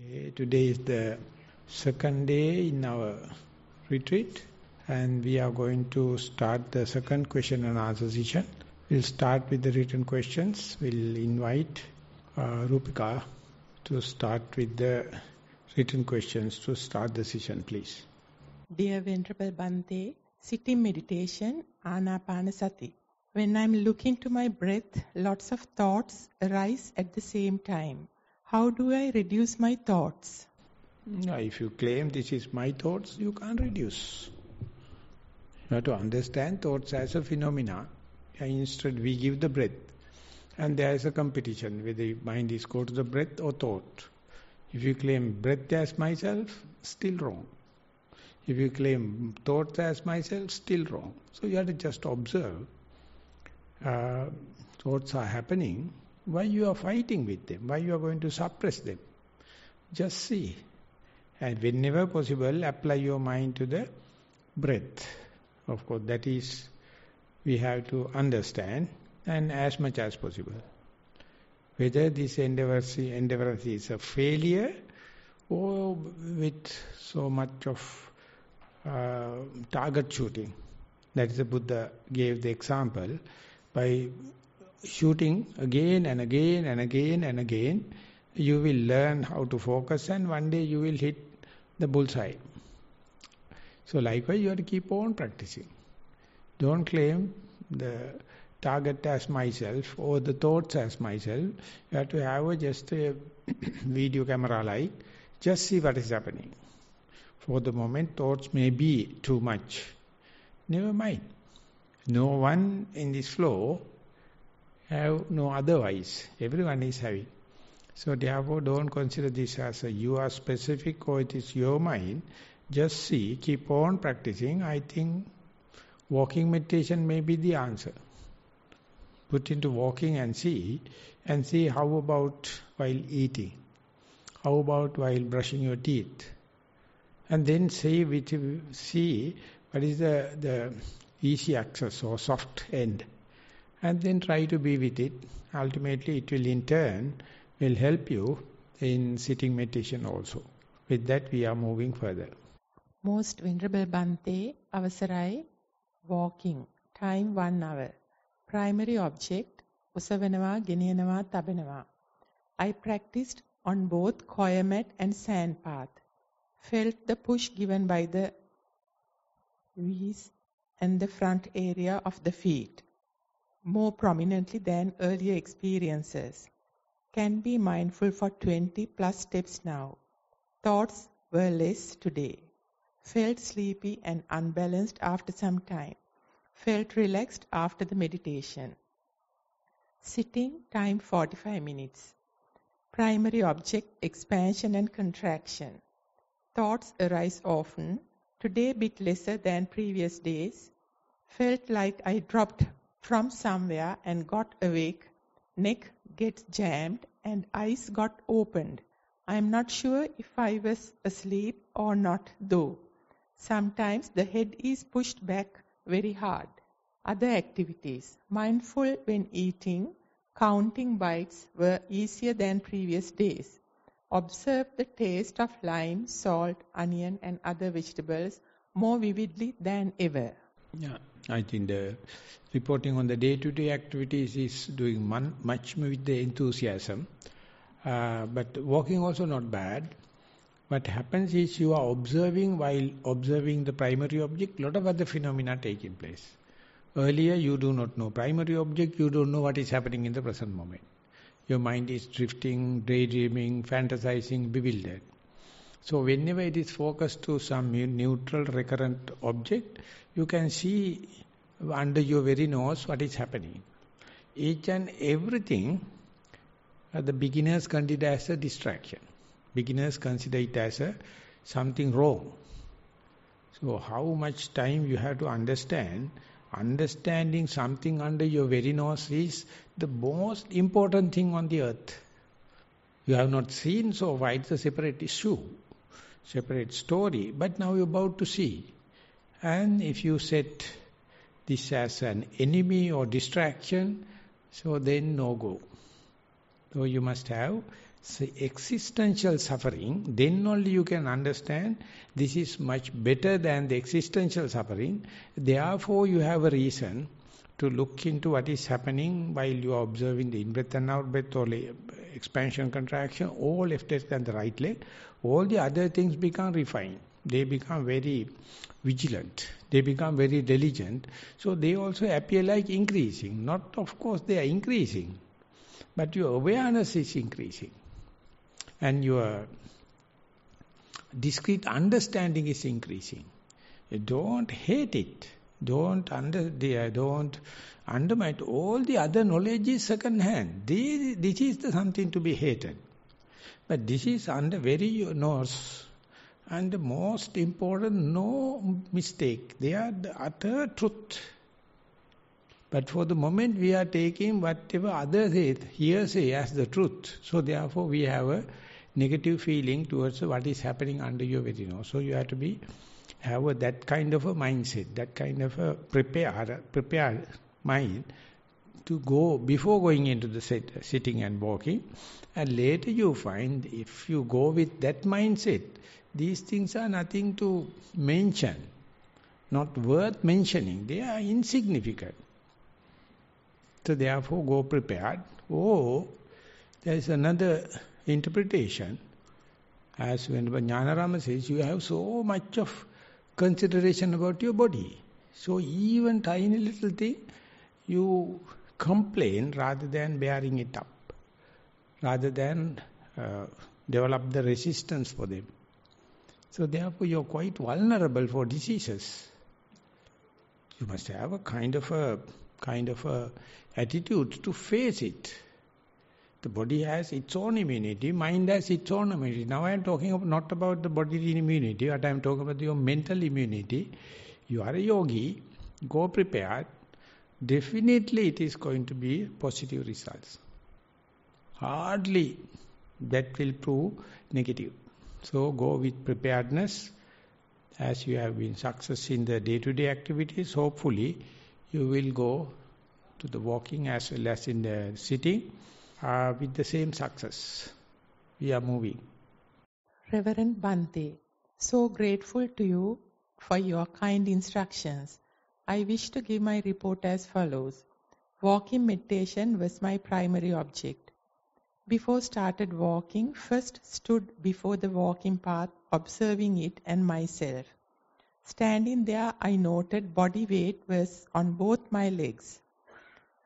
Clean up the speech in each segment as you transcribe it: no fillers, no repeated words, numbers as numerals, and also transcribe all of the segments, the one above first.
Today is the second day in our retreat, and we are going to start the second question and answer session. We'll start with the written questions. We'll invite Rupika to start with the written questions to start the session, please. Dear Venerable Bhante, sitting meditation, Anapanasati. When I'm looking to my breath, lots of thoughts arise at the same time. How do I reduce my thoughts? If you claim this is my thoughts, you can't reduce. You have to understand thoughts as a phenomena. Instead, we give the breath. And there is a competition, whether the mind is go to the breath or thought. If you claim breath as myself, still wrong. If you claim thoughts as myself, still wrong. So you have to just observe. Thoughts are happening. Why you are fighting with them? Why you are going to suppress them? Just see. And whenever possible, apply your mind to the breath. Of course, that is, we have to understand, and as much as possible. Whether this endeavor is a failure or with so much of target shooting. That is, the Buddha gave the example. By shooting again and again and again and again, you will learn how to focus, and one day you will hit the bullseye. So likewise, you have to keep on practicing. Don't claim the target as myself or the thoughts as myself. You have to have just a video camera light. Just see what is happening. For the moment, thoughts may be too much. Never mind. No one in this flow have no otherwise. Everyone is having. So therefore, don't consider this as a you are specific or it is your mind. Just see, keep on practicing. I think walking meditation may be the answer. Put into walking and see how about while eating. How about while brushing your teeth. And then see what is the easy access or soft end. And then try to be with it. Ultimately, it will in turn will help you in sitting meditation also. With that, we are moving further. Most Venerable Bhante, Avasarai, walking, time 1 hour. Primary object, Usavanawa, Geniyanawa, Tabanawa. I practiced on both choir mat and sand path. Felt the push given by the knees and the front area of the feet, more prominently than earlier experiences. Can be mindful for 20 plus steps now. Thoughts were less today. Felt sleepy and unbalanced after some time. Felt relaxed after the meditation. Sitting, time 45 minutes. Primary object, expansion and contraction. Thoughts arise often. Today bit lesser than previous days. Felt like I dropped from somewhere and got awake. Neck gets jammed and eyes got opened. I am not sure if I was asleep or not though. Sometimes the head is pushed back very hard. Other activities. Mindful when eating. Counting bites were easier than previous days. Observe the taste of lime, salt, onion and other vegetables more vividly than ever. Yeah, I think the reporting on the day-to-day activities is doing much with the enthusiasm. But walking also not bad. What happens is you are observing while observing the primary object, lot of other phenomena taking place. Earlier you do not know primary object, you don't know what is happening in the present moment. Your mind is drifting, daydreaming, fantasizing, bewildered. So whenever it is focused to some neutral recurrent object, you can see under your very nose what is happening. Each and everything, the beginners consider as a distraction. Beginners consider it as something wrong. So how much time you have to understand? Understanding something under your very nose is the most important thing on the earth. You have not seen, so why it's a separate issue, separate story, but now you're about to see. And if you set this as an enemy or distraction, so then no go. So you must have So existential suffering, then only you can understand this is much better than the existential suffering. Therefore you have a reason to look into what is happening while you are observing the in-breath and out-breath or expansion, contraction, all left leg and the right leg. All the other things become refined. They become very vigilant. They become very diligent. So they also appear like increasing. Not, of course, they are increasing. But your awareness is increasing. And your discrete understanding is increasing. You don't hate it. Don't undermine. All the other knowledge is second hand. This is something to be hated. But this is under very nose. And the most important, no mistake. They are the utter truth. But for the moment we are taking whatever others say as the truth. So therefore we have a negative feeling towards what is happening under your very nose. So you have to have that kind of a mindset, that kind of a prepared mind to go before going into the sitting and walking. And later you find if you go with that mindset, these things are nothing to mention, not worth mentioning. They are insignificant. So therefore go prepared. Oh, there is another interpretation. As when Jnanarama says, you have so much of consideration about your body. So even tiny little thing, you complain rather than bearing it up. Rather than develop the resistance for them. So therefore you are quite vulnerable for diseases. You must have a kind of a attitude to face it. The body has its own immunity, mind has its own immunity. Now I am talking not about the bodily immunity, but I am talking about your mental immunity. You are a yogi, go prepared. Definitely it is going to be positive results. Hardly that will prove negative. So go with preparedness. As you have been success in the day-to-day activities, hopefully you will go to the walking as well as in the sitting with the same success. We are moving. Reverend Bhante, so grateful to you for your kind instructions. I wish to give my report as follows. Walking meditation was my primary object. Before started walking, first stood before the walking path, observing it and myself. Standing there, I noted body weight was on both my legs.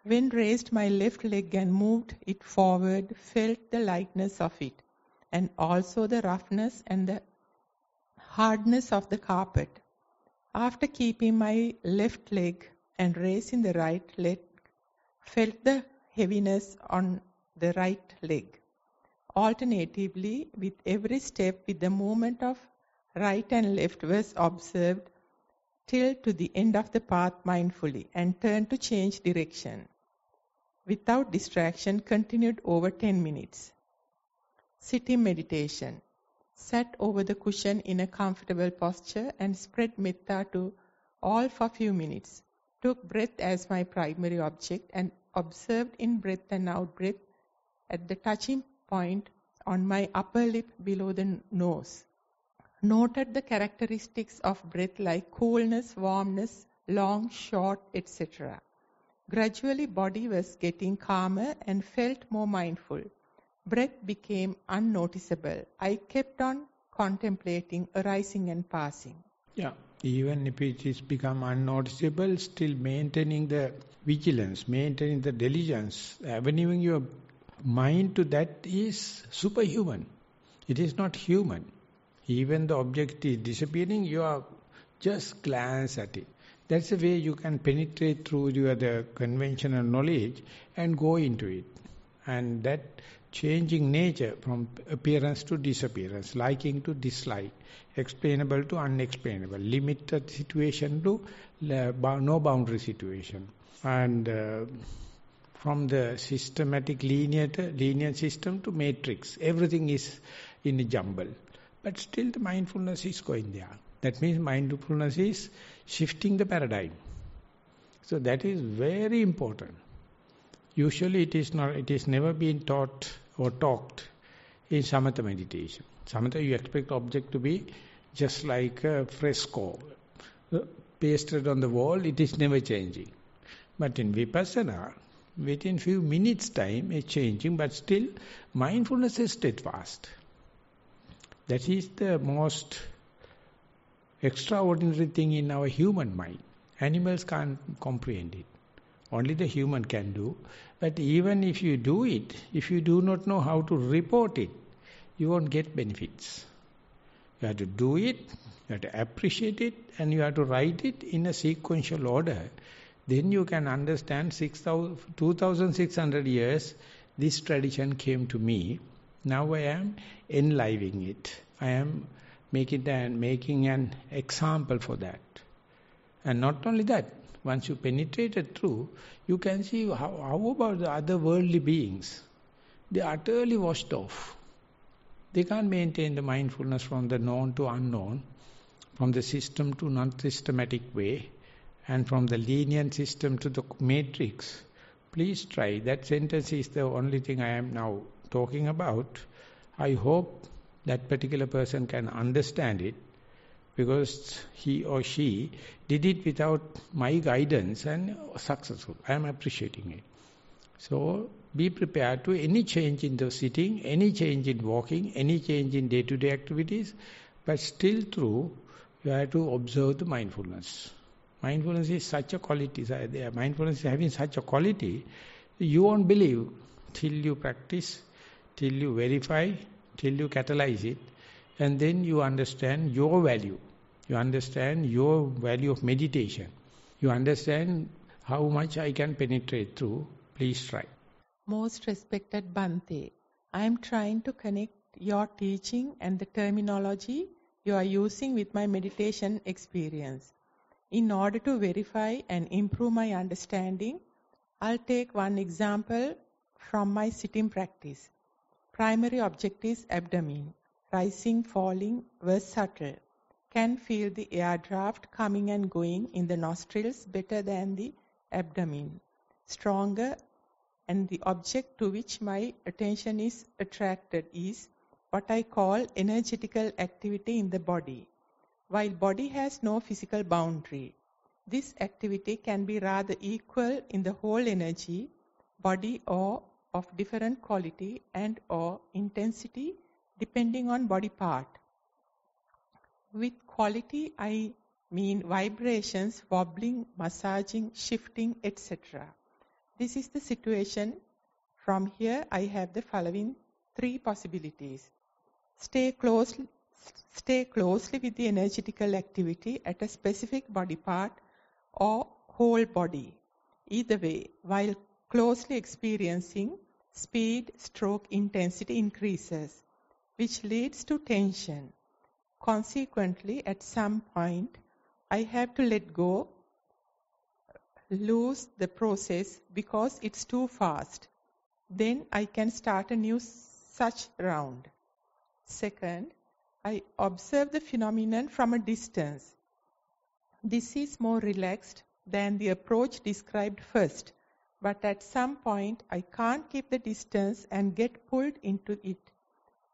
When raised my left leg and moved it forward, felt the lightness of it, and also the roughness and the hardness of the carpet. After keeping my left leg and raising the right leg, felt the heaviness on the right leg. Alternatively, with every step, with the movement of right and left was observed till to the end of the path mindfully and turned to change direction. Without distraction, continued over 10 minutes. Sitting meditation. Sat over the cushion in a comfortable posture and spread metta to all for few minutes. Took breath as my primary object and observed in breath and out breath at the touching point on my upper lip below the nose. Noted the characteristics of breath like coolness, warmness, long, short, etc. Gradually body was getting calmer and felt more mindful. Breath became unnoticeable. I kept on contemplating arising and passing. Yeah, even if it is become unnoticeable, still maintaining the vigilance, maintaining the diligence, avenuing your mind to that is superhuman. It is not human. Even the object is disappearing, you are just glance at it. That's the way you can penetrate through the conventional knowledge and go into it. And that changing nature from appearance to disappearance, liking to dislike, explainable to unexplainable, limited situation to no boundary situation. And from the systematic linear system to matrix, everything is in a jumble. But still the mindfulness is going there. That means mindfulness is shifting the paradigm. So that is very important. Usually it is never been taught or talked in Samatha meditation. Samatha, you expect object to be just like a fresco, pasted on the wall, it is never changing. But in Vipassana, within few minutes time, it's changing, but still mindfulness is steadfast. That is the most extraordinary thing in our human mind. Animals can't comprehend it. Only the human can do. But even if you do it, if you do not know how to report it, you won't get benefits. You have to do it, you have to appreciate it, and you have to write it in a sequential order. Then you can understand 2,600 years, this tradition came to me. Now I am enlivening it. I am making an example for that. And not only that, once you penetrate it through, you can see how about the other worldly beings. They are utterly washed off. They can't maintain the mindfulness from the known to unknown, from the system to non-systematic way, and from the lenient system to the matrix. Please try. That sentence is the only thing I am now talking about. I hope that particular person can understand it, because he or she did it without my guidance and successful. I am appreciating it. So be prepared to any change in the sitting, any change in walking, any change in day-to-day activities, but still through, you have to observe the mindfulness. Mindfulness is such a quality, mindfulness is having such a quality, you won't believe till you practice, till you verify, till you catalyze it, and then you understand your value. You understand your value of meditation. You understand how much I can penetrate through. Please try. Most respected Bhante, I am trying to connect your teaching and the terminology you are using with my meditation experience. In order to verify and improve my understanding, I'll take one example from my sitting practice. Primary object is abdomen. Rising, falling, was subtle. Can feel the air draft coming and going in the nostrils better than the abdomen. Stronger, and the object to which my attention is attracted is what I call energetical activity in the body. While body has no physical boundary, this activity can be rather equal in the whole energy, body, or of different quality and or intensity depending on body part. With quality, I mean vibrations, wobbling, massaging, shifting, etc. This is the situation. From here, I have the following three possibilities. Stay closely with the energetical activity at a specific body part or whole body. Either way, while closely experiencing, speed, stroke intensity increases, which leads to tension. Consequently, at some point, I have to let go, lose the process because it's too fast. Then I can start a new such round. Second, I observe the phenomenon from a distance. This is more relaxed than the approach described first, but at some point I can't keep the distance and get pulled into it.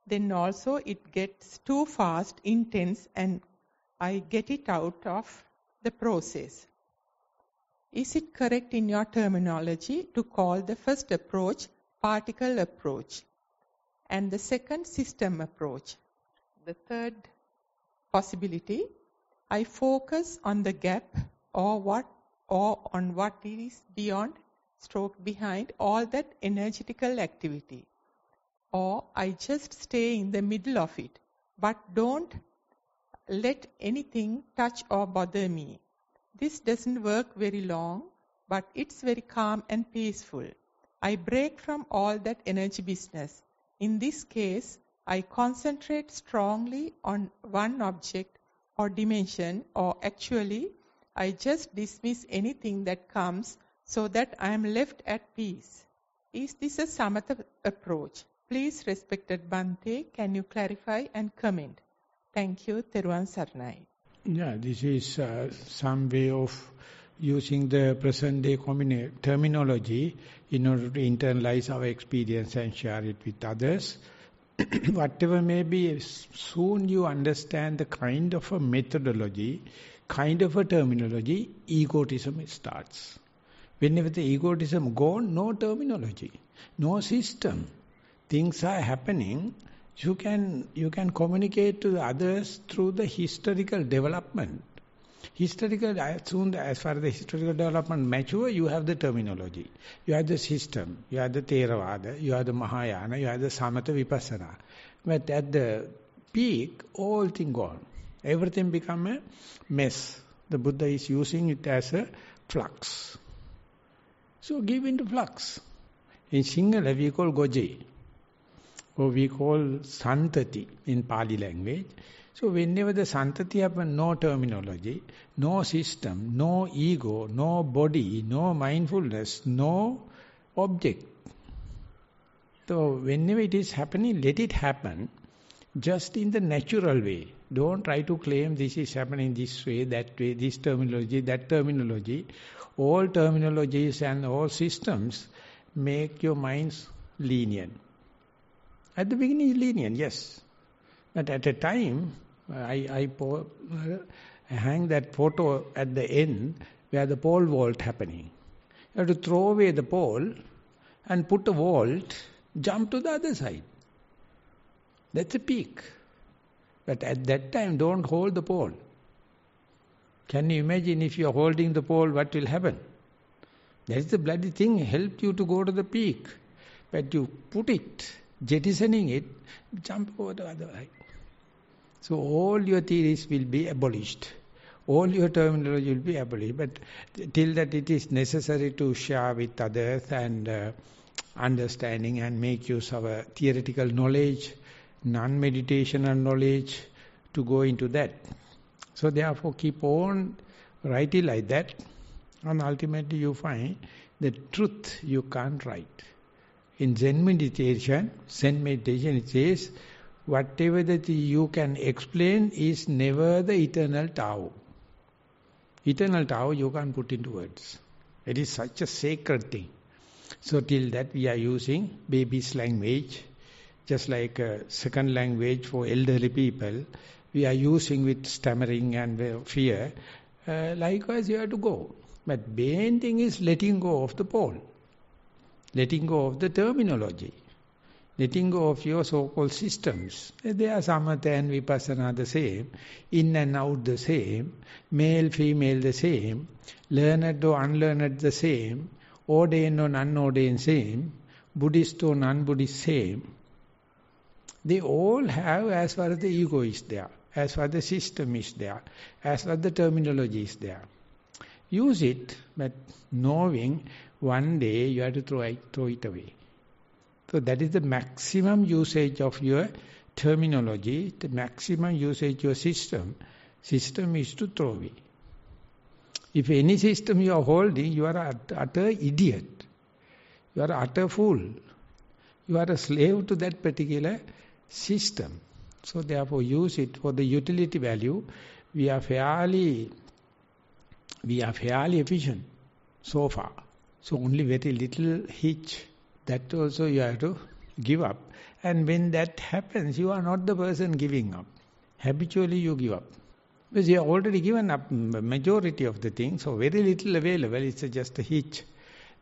Then also it gets too fast, intense, and I get it out of the process. Is it correct in your terminology to call the first approach particle approach and the second system approach? The third possibility, I focus on the gap or on what is beyond, stroke behind all that energetical activity. Or I just stay in the middle of it, but don't let anything touch or bother me. This doesn't work very long, but it's very calm and peaceful. I break from all that energy business. In this case, I concentrate strongly on one object or dimension, or actually, I just dismiss anything that comes so that I am left at peace. Is this a samatha approach? Please, respected Bhante, can you clarify and comment? Thank you, Theruvan Saranai. Yeah, this is some way of using the present day terminology in order to internalize our experience and share it with others. whatever may be, soon you understand the kind of a methodology, kind of a terminology, egotism starts. Whenever the egotism gone, no terminology, no system. Things are happening. You can communicate to the others through the historical development. As far as the historical development mature, you have the terminology. You have the system. You have the Theravada. You have the Mahayana. You have the Samatha Vipassana. But at the peak, all things gone. Everything become a mess. The Buddha is using it as a flux. So give into flux. In Sinhala we call Goje. Or we call Santati in Pali language. So whenever the Santati happens, no terminology, no system, no ego, no body, no mindfulness, no object. So whenever it is happening, let it happen just in the natural way. Don't try to claim this is happening this way, that way, this terminology, that terminology. All terminologies and all systems make your minds lenient. At the beginning, lenient, yes. But at a time, I hang that photo at the end where the pole vault happening. You have to throw away the pole and put a vault, jump to the other side. That's a peak. But at that time, don't hold the pole. Can you imagine if you are holding the pole, what will happen? That's the bloody thing, helped you to go to the peak. But you put it, jettisoning it, jump over the other side. So all your theories will be abolished. All your terminology will be abolished. But till that it is necessary to share with others and understanding and make use of a theoretical knowledge, non-meditational knowledge to go into that. So therefore keep on writing like that, and ultimately you find the truth you can't write. In Zen meditation it says, whatever that you can explain is never the eternal Tao. Eternal Tao you can't put into words. It is such a sacred thing. So till that we are using baby's language, just like a second language for elderly people. We are using with stammering and fear. Likewise you have to go. But main thing is letting go of the pole. Letting go of the terminology. Letting go of your so-called systems. They are samatha and vipassana the same. In and out the same. Male, female the same. Learned or unlearned the same. Ordained or unordained same. Buddhist or non-Buddhist same. They all have, as far as the ego is there, as far as the system is there, as far as the terminology is there. Use it, but knowing one day you have to throw it away. So that is the maximum usage of your terminology, the maximum usage of your system. System is to throw away. If any system you are holding, you are an utter idiot. You are an utter fool. You are a slave to that particular system. So therefore use it for the utility value. We are fairly efficient so far. So only very little hitch. That also you have to give up. And when that happens, you are not the person giving up. Habitually you give up. Because you have already given up majority of the things, so very little available, it's just a hitch.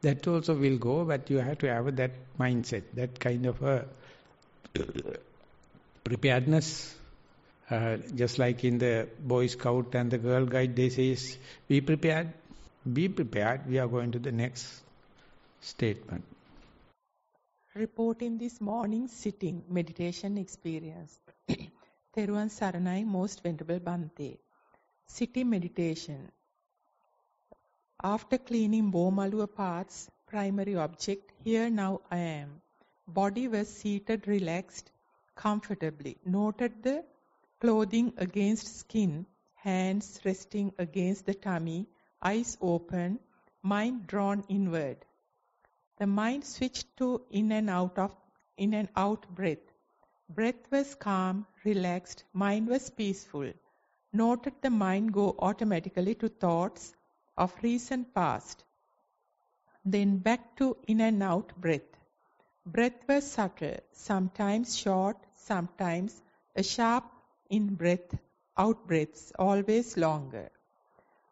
That also will go, but you have to have that mindset, that kind of a preparedness. Just like in the Boy Scout and the Girl Guide, they say, be prepared, we are going to the next statement. Reporting this morning's sitting meditation experience. Theruvan Saranai, Most Venerable Bhante. Sitting meditation. After cleaning Bomalua parts, primary object, here now I am. Body was seated, relaxed, comfortably. Noted the clothing against skin, hands resting against the tummy, eyes open, mind drawn inward. The mind switched to in and out breath. Breath was calm, relaxed, mind was peaceful. Noted the mind go automatically to thoughts of recent past. Then back to in and out breath. Breath was subtle, sometimes short, sometimes a sharp in-breath, out-breaths, always longer.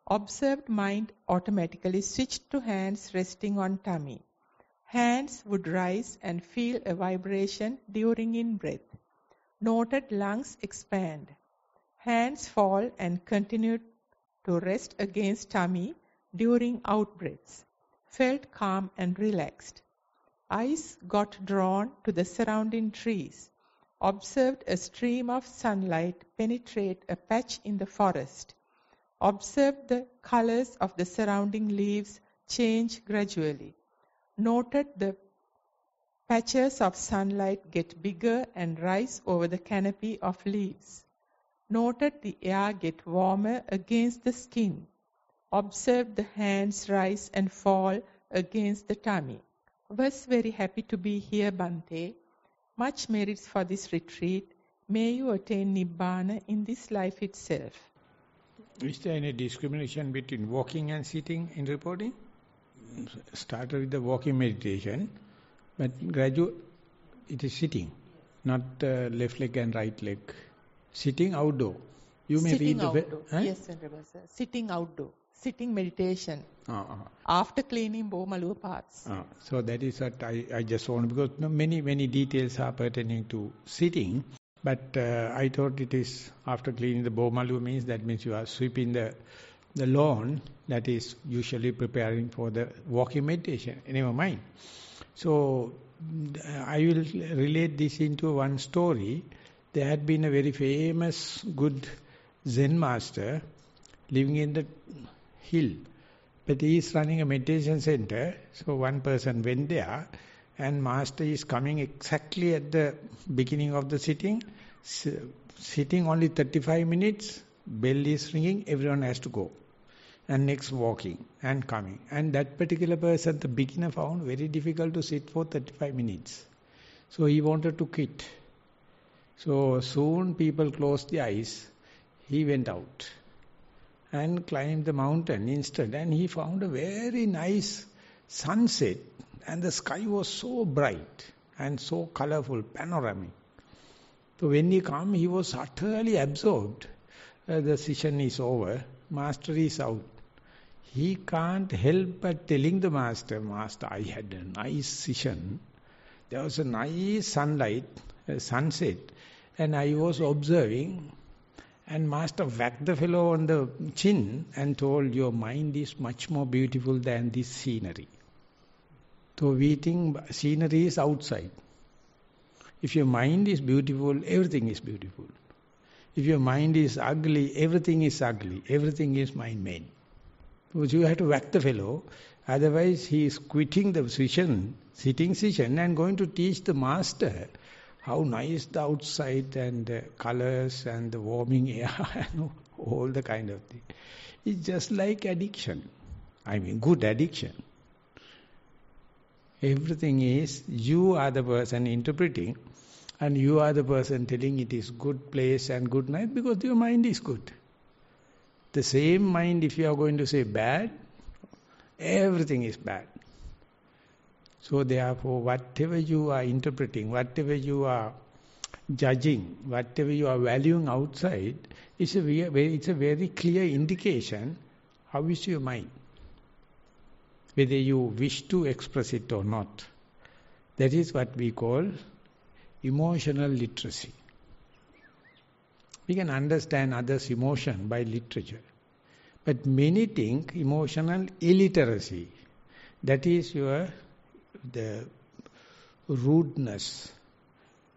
Observed mind automatically switched to hands resting on tummy. Hands would rise and feel a vibration during in-breath. Noted lungs expand. Hands fall and continue to rest against tummy during out-breaths. Felt calm and relaxed. Eyes got drawn to the surrounding trees. Observed a stream of sunlight penetrate a patch in the forest. Observed the colors of the surrounding leaves change gradually. Noted the patches of sunlight get bigger and rise over the canopy of leaves. Noted the air get warmer against the skin. Observed the hands rise and fall against the tummy. Was very happy to be here, Bhante. Much merits for this retreat. May you attain Nibbana in this life itself. Is there any discrimination between walking and sitting in reporting? Started with the walking meditation, but gradually it is sitting, not left leg and right leg. Sitting outdoor. You may Sitting be in outdoor. the... Yes, Venerable Sir. Sitting outdoor. Sitting meditation. After cleaning Bomaluwa paths. So that is what I just want, because many details are pertaining to sitting. But I thought it is after cleaning the Bomaluwa means that means you are sweeping the lawn, that is usually preparing for the walking meditation. Never mind. So I will relate this into one story. There had been a very famous good Zen master living in the hill. But he is running a meditation center. So one person went there and master is coming exactly at the beginning of the sitting. Sitting only 35 minutes, bell is ringing, everyone has to go. And next walking and coming. And that particular person, the beginner, found very difficult to sit for 35 minutes. So he wanted to quit. So soon people closed the eyes. He went out and climbed the mountain instead. And he found a very nice sunset. And the sky was so bright and so colorful, panoramic. So when he came, he was utterly absorbed. The session is over. Master is out. He can't help but telling the master, Master, I had a nice session. There was a nice sunlight, a sunset, and I was observing. And Master whacked the fellow on the chin and told, your mind is much more beautiful than this scenery. So we think scenery is outside. If your mind is beautiful, everything is beautiful. If your mind is ugly, everything is ugly. Everything is mind-made. Because you have to whack the fellow. Otherwise, he is quitting the session, sitting session, and going to teach the master how nice the outside and the colors and the warming air and all the kind of thing. It's just like addiction. I mean, good addiction. Everything is, you are the person interpreting, and you are the person telling it is good place and good night because your mind is good. The same mind, if you are going to say bad, everything is bad. So therefore, whatever you are interpreting, whatever you are judging, whatever you are valuing outside, it's a very clear indication how is your mind. Whether you wish to express it or not. That is what we call emotional literacy. We can understand others' emotion by literature. But many think emotional illiteracy. That is the rudeness,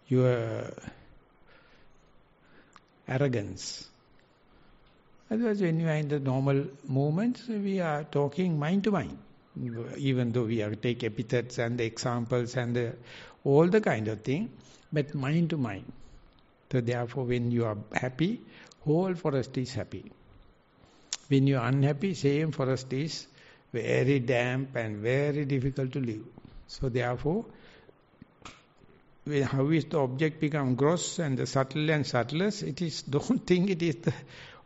your arrogance. Otherwise, when you are in the normal movements, we are talking mind to mind. Even though we have to take epithets and the examples and all the kind of thing, but mind to mind. So therefore, when you are happy, whole forest is happy. When you are unhappy, same forest is very damp and very difficult to live. So therefore, how is the object become gross and the subtle and subtlest? It is, don't think it is the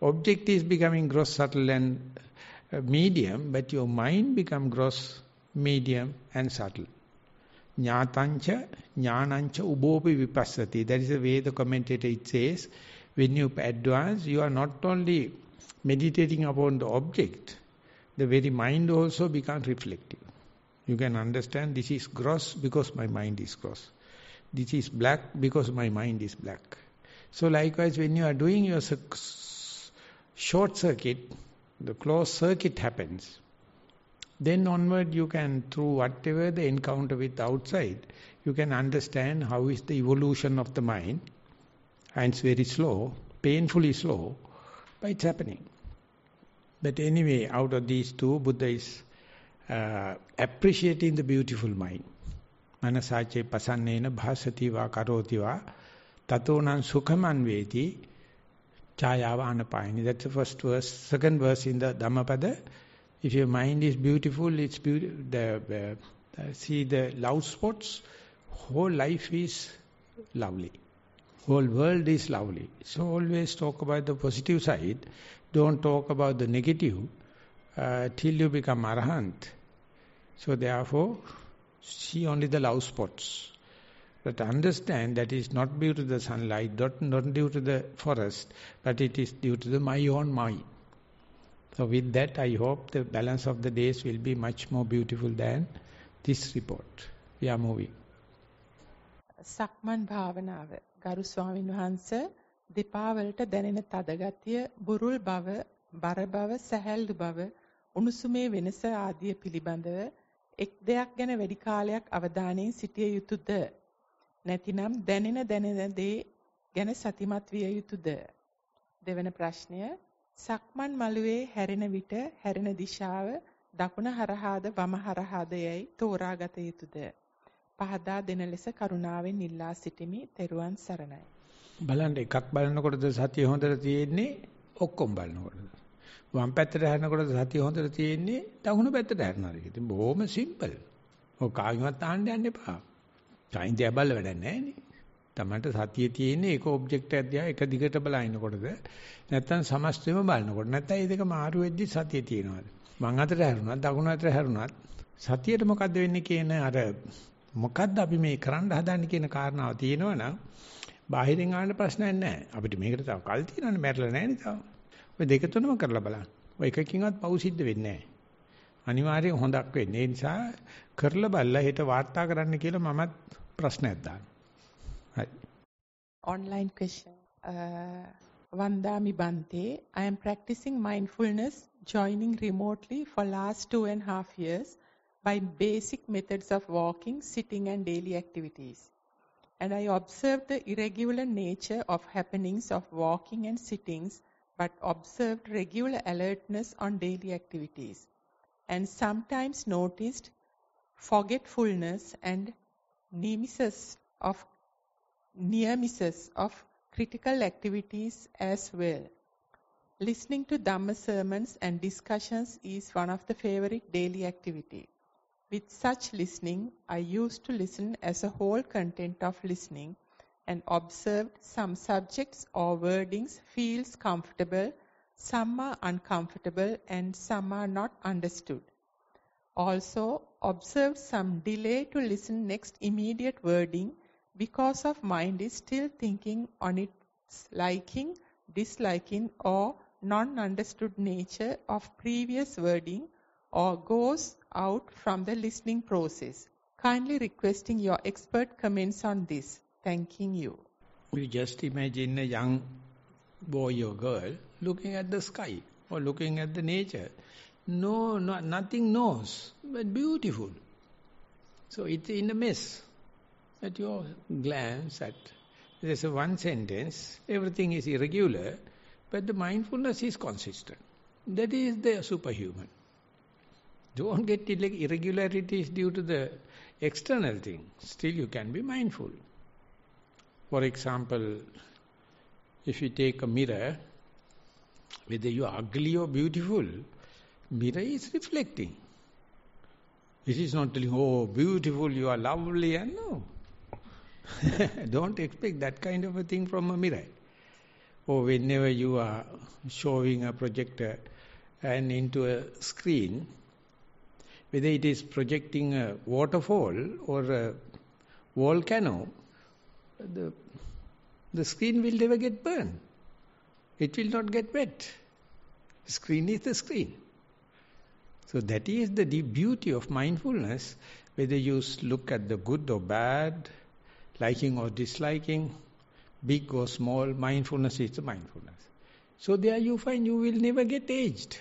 object is becoming gross, subtle and medium, but your mind become gross, medium and subtle. Jnatancha, jnanancha ubopi vipassati. That is the way the commentator it says, when you advance, you are not only meditating upon the object, the very mind also becomes reflective. You can understand this is gross because my mind is gross. This is black because my mind is black. So likewise, when you are doing your short circuit, the closed circuit happens. Then onward you can, through whatever the encounter with outside, you can understand how is the evolution of the mind. And it's very slow, painfully slow, but it's happening. But anyway, out of these two, Buddha is appreciating the beautiful mind. Manasache pasannena bhasati va karoti va tatonan sukhaman veti chayava anapayani. That's the first verse. Second verse in the Dhammapada. If your mind is beautiful, it's beautiful. See the love spots, whole life is lovely. Whole world is lovely. So always talk about the positive side. Don't talk about the negative till you become arahant. So therefore, see only the love spots. But understand that is not due to the sunlight, not due to the forest, but it is due to my own mind. So with that, I hope the balance of the days will be much more beautiful than this report. We are moving. සක්මන් භාවනාව ගරු ස්වාමීන් වහන්සේ දෙපා වලට දැනෙන තද ගතිය, බුරුල් බව, බර බව, සැහැල්ලු බව, උණුසුමේ වෙනස ආදිය පිළිබඳව එක් දෙයක් ගැන වැඩි කාලයක් අවධානයෙන් සිටිය යුතුද? නැතිනම් දැනෙන දේ ගැන සතිමත් විය යුතුද? දෙවන ප්‍රශ්නය සක්මන් මළුවේ හැරෙන විට හැරෙන දිශාව දකුණ හරහාද වම හරහාද යයි තෝරාගත යුතුද? පහදා දෙන ලෙස කරුණාවෙන් ඉල්ලා සිටිමි. තෙරුවන් සරණයි. බලන්න එකක් බලනකොටද සතිය හොඳට තියෙන්නේ ඔක්කොම බලනකොටද? වම් පැත්තට හැරෙනකොටද සතිය හොඳට තියෙන්නේ දකුණු පැත්තට හැරෙනවා. ඉතින් බොහොම සිම්පල්. ඔය කායිමත් ආන්න යන්න එපා. කායින් දිහා බලලා වැඩක් නැහැ නේ. තමන්ට සතිය තියෙන්නේ ඒක ඔබ්ජෙක්ට් එකක් දිහා එක දිගට බලනකොටද නැත්නම් සමස්තෙම බලනකොට නැත්නම් මේ දෙක මාරු වෙද්දි සතිය තියෙනවද? වම් අතට හැරුණත් දකුණු අතට හැරුණත් සතියට මොකද්ද වෙන්නේ කියන අර මොකද්ද අපි මේ කරන්න හදන්නේ කියන කාරණාව තියෙනවනම් බාහිරින් ආන්න ප්‍රශ්නයක් නැහැ. අපිට මේකට තව කල් තියෙනවනේ, මැරෙලා නැහැ නේ තාම. ඔය දෙක තුනම කරලා බලන්න. ඔය එකකින්වත් පව් සිද්ධ වෙන්නේ නැහැ. අනිවාර්යයෙන් හොඳක් වෙන්නේ. ඒ නිසා කරලා බලලා හෙට වාර්තා කරන්න කියලා මමත් ප්‍රශ්නයක් දානවා. Hi. Online question. Vandami Bante, I am practicing mindfulness, joining remotely for last 2.5 years by basic methods of walking, sitting and daily activities. And I observed the irregular nature of happenings of walking and sittings, but observed regular alertness on daily activities. And sometimes noticed forgetfulness and near misses of critical activities as well. Listening to Dhamma sermons and discussions is one of the favorite daily activity. With such listening, I used to listen as a whole content of listening and observed some subjects or wordings feels comfortable, some are uncomfortable and some are not understood. Also observed some delay to listen next immediate wording because of mind is still thinking on its liking, disliking or non-understood nature of previous wording or goes out from the listening process. Kindly requesting your expert comments on this. Thanking you. You just imagine a young boy or girl looking at the sky or looking at the nature. Nothing knows, but beautiful. So it's in a mess. At your glance at, there's a one sentence, everything is irregular, but the mindfulness is consistent. That is the superhuman. Don't get irregularities due to the external thing. Still you can be mindful. For example, if you take a mirror, whether you are ugly or beautiful, mirror is reflecting. It is not telling, oh, beautiful, you are lovely, and no. Don't expect that kind of a thing from a mirror. Or whenever you are showing a projector and into a screen, whether it is projecting a waterfall or a volcano, the screen will never get burned. It will not get wet. The screen is the screen. So that is the deep beauty of mindfulness, whether you look at the good or bad, liking or disliking, big or small, mindfulness is the mindfulness. So there you find you will never get aged.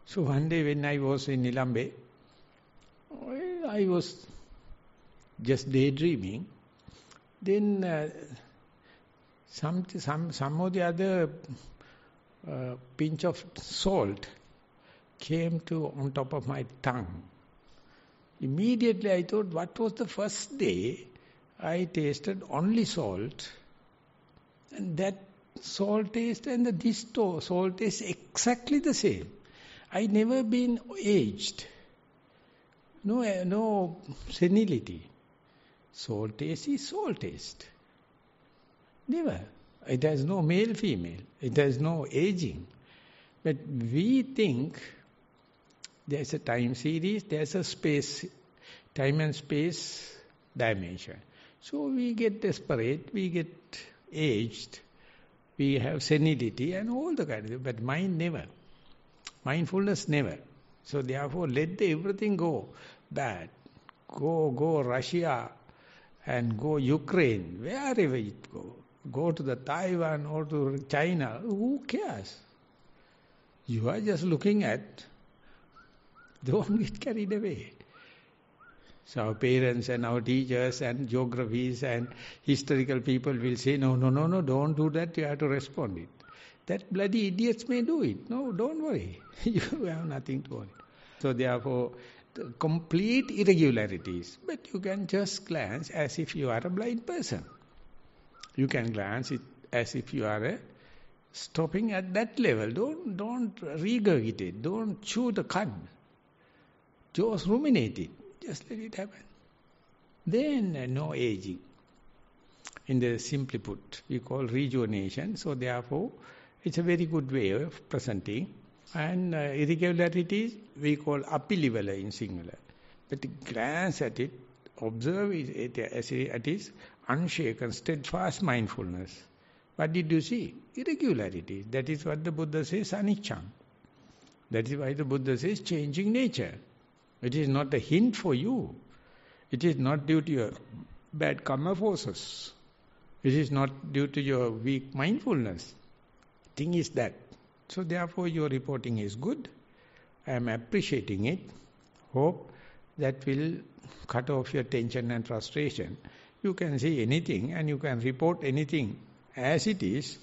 So one day when I was in Nilambe, I was just daydreaming. Then some or the other pinch of salt came on top of my tongue. Immediately I thought, what was the first day I tasted only salt, and that salt taste and this salt taste exactly the same. I never been aged. No senility. Salt taste is salt taste. Never. It has no male, female. It has no aging. But we think there's a time series, there's a space, time and space dimension. So we get desperate, we get aged, we have senility and all the kind of thing. But mind never. Mindfulness never. So therefore let everything go bad. Go Russia and go Ukraine, wherever it go. Go to the Taiwan or to China, who cares? You are just looking at, don't get carried away. So our parents and our teachers and geographies and historical people will say, no, don't do that, you have to respond it. That bloody idiots may do it. No, don't worry. You have nothing to worry. So therefore, the complete irregularities. But you can just glance as if you are a blind person. You can glance it as if you are stopping at that level. Don't regurgitate. Don't chew the cud. Just ruminate it. Just let it happen. Then no aging. In the simply put, we call rejuvenation. So therefore, it's a very good way of presenting. And irregularities, we call apilivala in singular. But glance at it, observe it as it is unshaken, steadfast mindfulness. What did you see? Irregularities. That is what the Buddha says, anicca. That is why the Buddha says changing nature. It is not a hint for you. It is not due to your bad karma forces. It is not due to your weak mindfulness. Thing is that. So therefore your reporting is good. I am appreciating it. Hope that will cut off your tension and frustration. You can say anything and you can report anything as it is.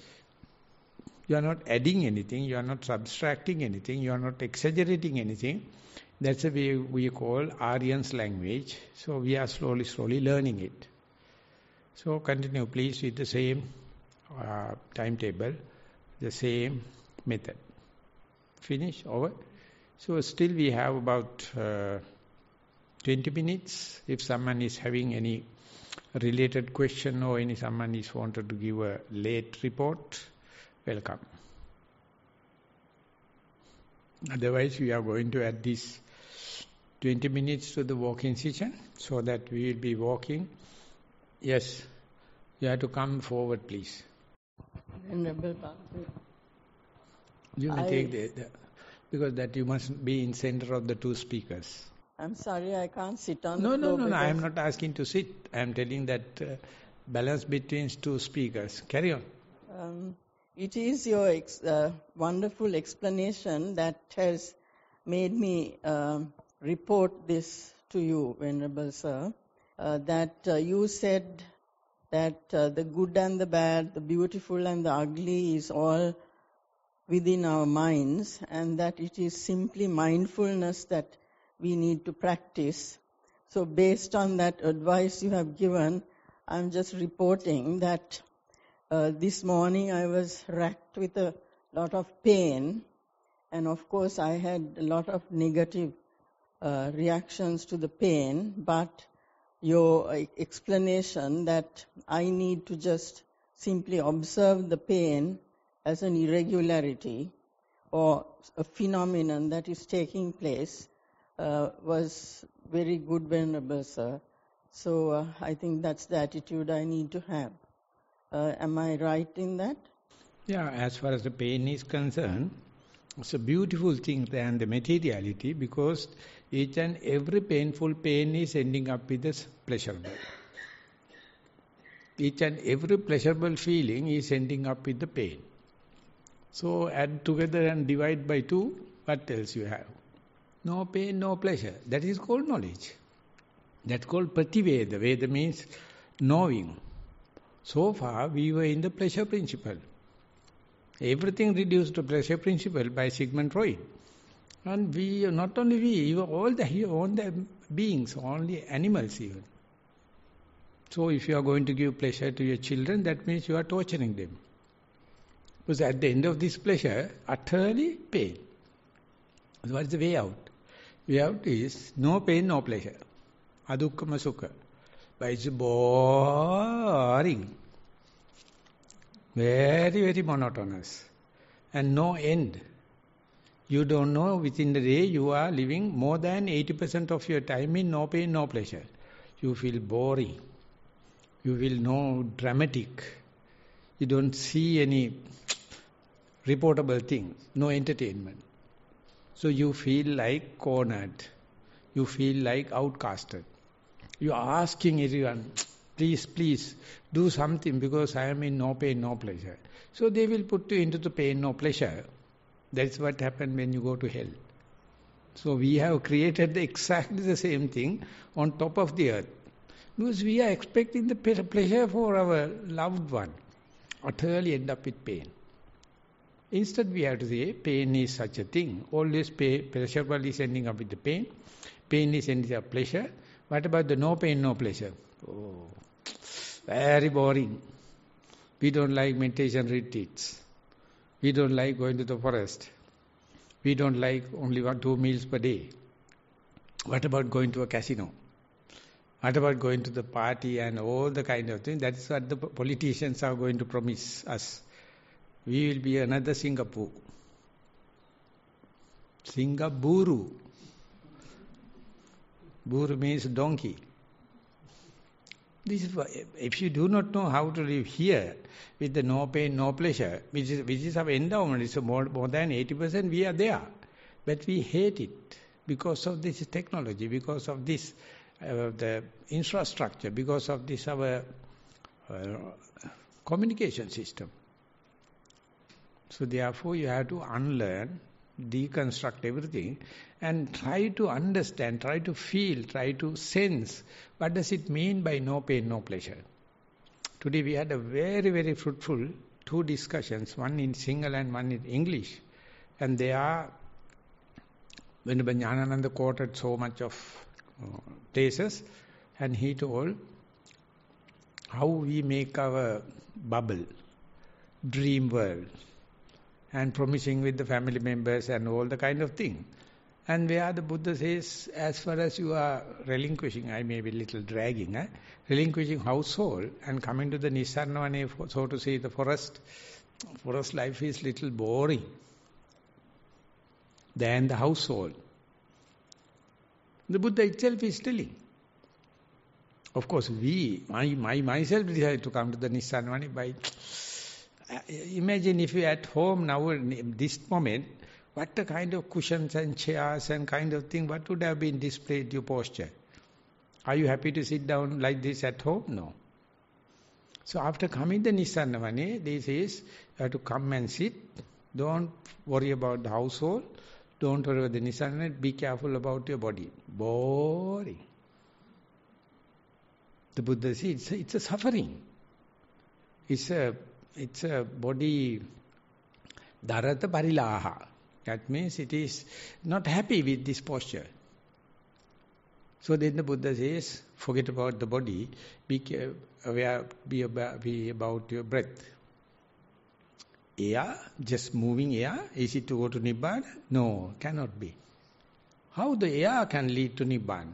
You are not adding anything, you are not subtracting anything, you are not exaggerating anything. That's the way we call Aryan's language. So we are slowly learning it. So continue please with the same timetable, the same method. Finish? Over? So still we have about 20 minutes. If someone is having any related question or someone is wanted to give a late report, welcome. Otherwise we are going to add this 20 minutes to the walking session so that we will be walking. Yes, you have to come forward please. You may take the because that you must be in center of the two speakers. I'm sorry, I can't sit on the floor. No, I am not asking to sit. I am telling that balance between two speakers. Carry on. It is your wonderful explanation that has made me report this to you, Venerable Sir, that you said that the good and the bad, the beautiful and the ugly is all within our minds, and that it is simply mindfulness that we need to practice. So based on that advice you have given, I'm just reporting that this morning I was racked with a lot of pain, and of course I had a lot of negative reactions to the pain, but your explanation that I need to just simply observe the pain as an irregularity or a phenomenon that is taking place was very good, Venerable Sir. So I think that's the attitude I need to have. Am I right in that? Yeah, as far as the pain is concerned, it's a beautiful thing than the materiality, because each and every painful pain is ending up with this pleasurable. Each and every pleasurable feeling is ending up with the pain. So add together and divide by 2, what else you have? No pain, no pleasure. That is called knowledge. That's called prativeda. Veda means knowing. So far we were in the pleasure principle. Everything reduced to pleasure principle by Sigmund Freud. And we, not only we, even all the beings, only animals even. So if you are going to give pleasure to your children, that means you are torturing them. Because at the end of this pleasure, utterly pain. So what is the way out? Way out is no pain, no pleasure. Adukkama sukha. But it's boring. Very, very monotonous. And no end. You don't know, within the day you are living more than 80% of your time in no pain, no pleasure. You feel boring. You will know dramatic. You don't see any reportable things. No entertainment. So you feel like cornered. You feel like outcasted. You are asking everyone, please, please, do something because I am in no pain, no pleasure. So they will put you into the pain, no pleasure. That's what happened when you go to hell. So we have created exactly the same thing on top of the earth. Because we are expecting the pleasure for our loved one. Utterly end up with pain. Instead we have to say, pain is such a thing. Always pleasurable is ending up with the pain. Pain is ending up with pleasure. What about the no pain, no pleasure? Oh, very boring. We don't like meditation retreats. We don't like going to the forest. We don't like only 1-2 meals per day. What about going to a casino? What about going to the party and all the kind of things? That's what the politicians are going to promise us. We will be another Singapore. Singapuru. Buru means donkey. This is why, if you do not know how to live here with the no pain, no pleasure, which is our endowment, it's more than 80%, we are there. But we hate it because of this technology, because of this the infrastructure, because of this our communication system. So therefore you have to unlearn, deconstruct everything and try to understand, try to feel, try to sense what does it mean by no pain, no pleasure. Today we had a very, very fruitful 2 discussions, one in Sinhala and one in English. And they are, when Jnanananda quoted so much of places, and he told how we make our bubble, dream world, and promising with the family members and all the kind of thing. And where the Buddha says, as far as you are relinquishing, I may be a little dragging, relinquishing household and coming to the Nissarana, so to say, the forest life is little boring than the household. The Buddha itself is telling. Of course, myself decided to come to the Nissarana by... Imagine if you at home now, in this moment, what a kind of cushions and chairs and kind of thing, what would have been displayed your posture? Are you happy to sit down like this at home? No. So after coming to Nissarana, this is, you have to come and sit. Don't worry about the household. Don't worry about the Nissarana. Be careful about your body. Boring. The Buddha says it's a suffering. It's a body dharata parilaha. That means it is not happy with this posture. So then the Buddha says, forget about the body, be about your breath. Air, just moving air, is it to go to Nibbana? No, cannot be. How the air can lead to Nibbana?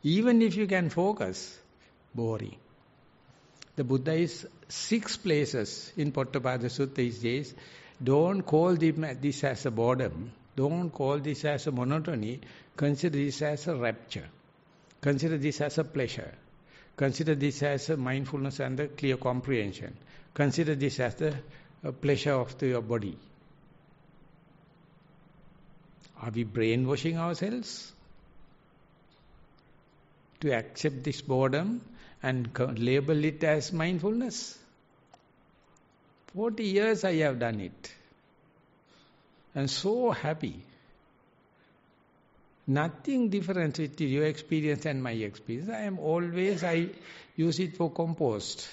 Even if you can focus, boring. The Buddha is 6 places in Pottapada Sutta. He says, don't call this as a boredom. Don't call this as a monotony. Consider this as a rapture. Consider this as a pleasure. Consider this as a mindfulness and a clear comprehension. Consider this as the pleasure of your body. Are we brainwashing ourselves to accept this boredom and label it as mindfulness? 40 years I have done it. And so happy. Nothing different with your experience and my experience. I use it for compost.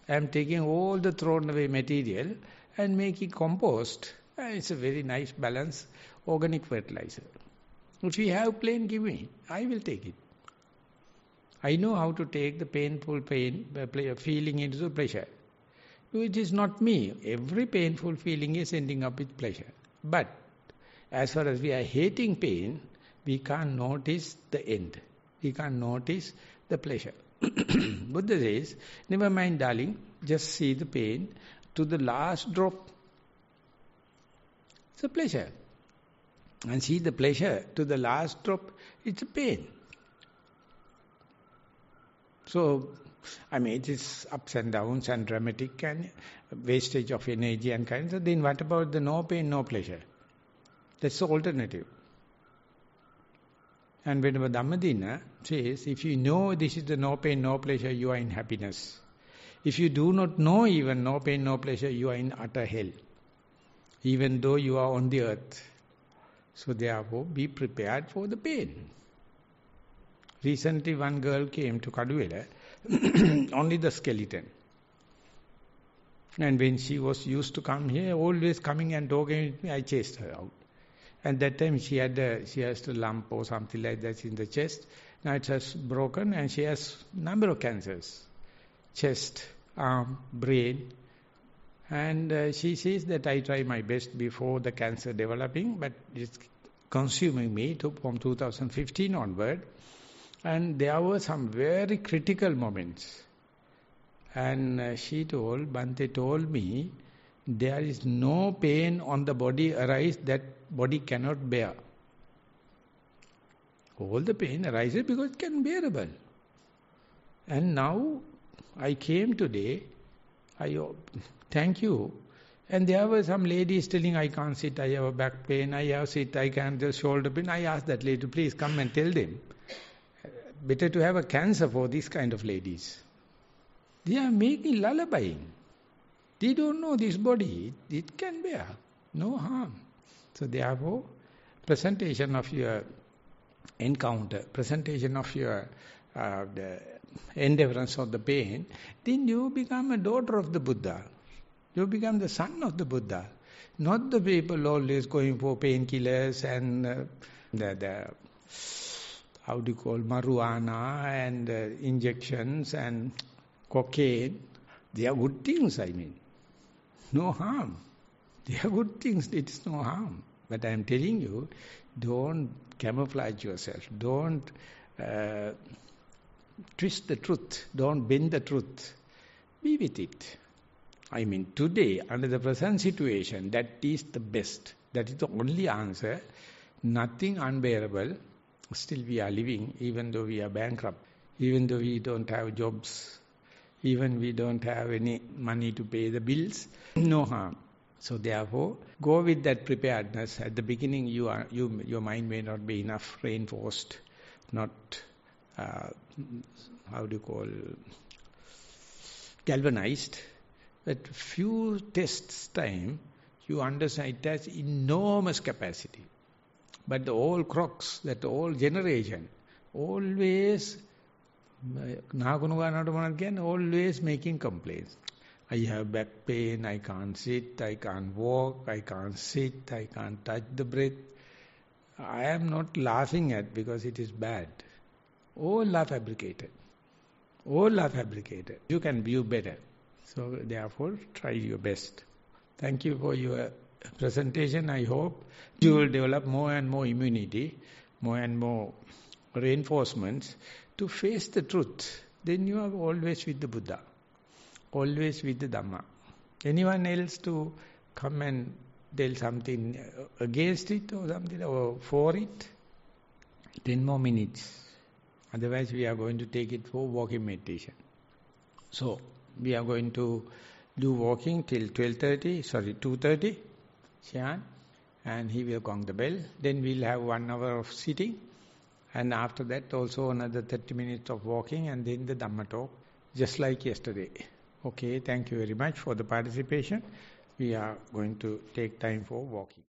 I am taking all the thrown away material and making compost. It's a very nice balance, organic fertilizer. If you have plain, give me. I will take it. I know how to take the painful feeling into the pleasure. It is not me. Every painful feeling is ending up with pleasure. But as far as we are hating pain, we can't notice the end. We can't notice the pleasure. Buddha says, never mind darling, just see the pain to the last drop. It's a pleasure. And see the pleasure to the last drop, it's a pain. So, it is ups and downs and dramatic and wastage of energy and kind. So then what about the no pain, no pleasure? That's the alternative. And whenever Dhammajiva says, if you know this is the no pain, no pleasure, you are in happiness. If you do not know even no pain, no pleasure, you are in utter hell. Even though you are on the earth. So therefore, be prepared for the pain. Recently one girl came to Kaduwela, only the skeleton. And when she was used to come here, always coming and talking with me, I chased her out. And that time she has a lump or something like that in the chest. Now it has broken and she has number of cancers. Chest, arm, brain. And she says that I try my best before the cancer developing, but it's consuming me from 2015 onward. And there were some very critical moments. And Bhante told me, there is no pain on the body arise that body cannot bear. All the pain arises because it can be bearable. And now, I came today, thank you. And there were some ladies telling, I can't sit, I have a back pain, I have sit, I can't do shoulder pain. I asked that lady, please come and tell them. Better to have a cancer for these kind of ladies. They are making lullabying. They don't know this body, it can bear no harm. So therefore, presentation of your encounter, presentation of your the endeavors of the pain, then you become a daughter of the Buddha. You become the son of the Buddha. Not the people always going for painkillers and marijuana and injections and cocaine. They are good things, No harm. They are good things, it is no harm. But I am telling you, don't camouflage yourself. Don't twist the truth. Don't bend the truth. Be with it. Today, under the present situation, that is the best. That is the only answer. Nothing unbearable. Still we are living, even though we are bankrupt. Even though we don't have jobs. Even we don't have any money to pay the bills. No harm. So therefore, go with that preparedness. At the beginning, your mind may not be enough reinforced, not, galvanized. But few tests time, you understand it has enormous capacity. But the old crocs, that old generation, always making complaints. I have back pain, I can't sit, I can't walk, I can't sit, I can't touch the breath. I am not laughing at because it is bad. All are fabricated. All are fabricated. You can view better. So therefore, try your best. Thank you for your presentation. I hope you will develop more and more immunity, more and more reinforcements to face the truth. Then you are always with the Buddha. Always with the Dhamma. Anyone else to come and tell something against it or something, or for it. 10 more minutes. Otherwise, we are going to take it for walking meditation. So, we are going to do walking till 2:30, Shan, and he will gong the bell. Then we'll have 1 hour of sitting, and after that also another 30 minutes of walking, and then the Dhamma talk, just like yesterday. Okay, thank you very much for the participation. We are going to take time for walking.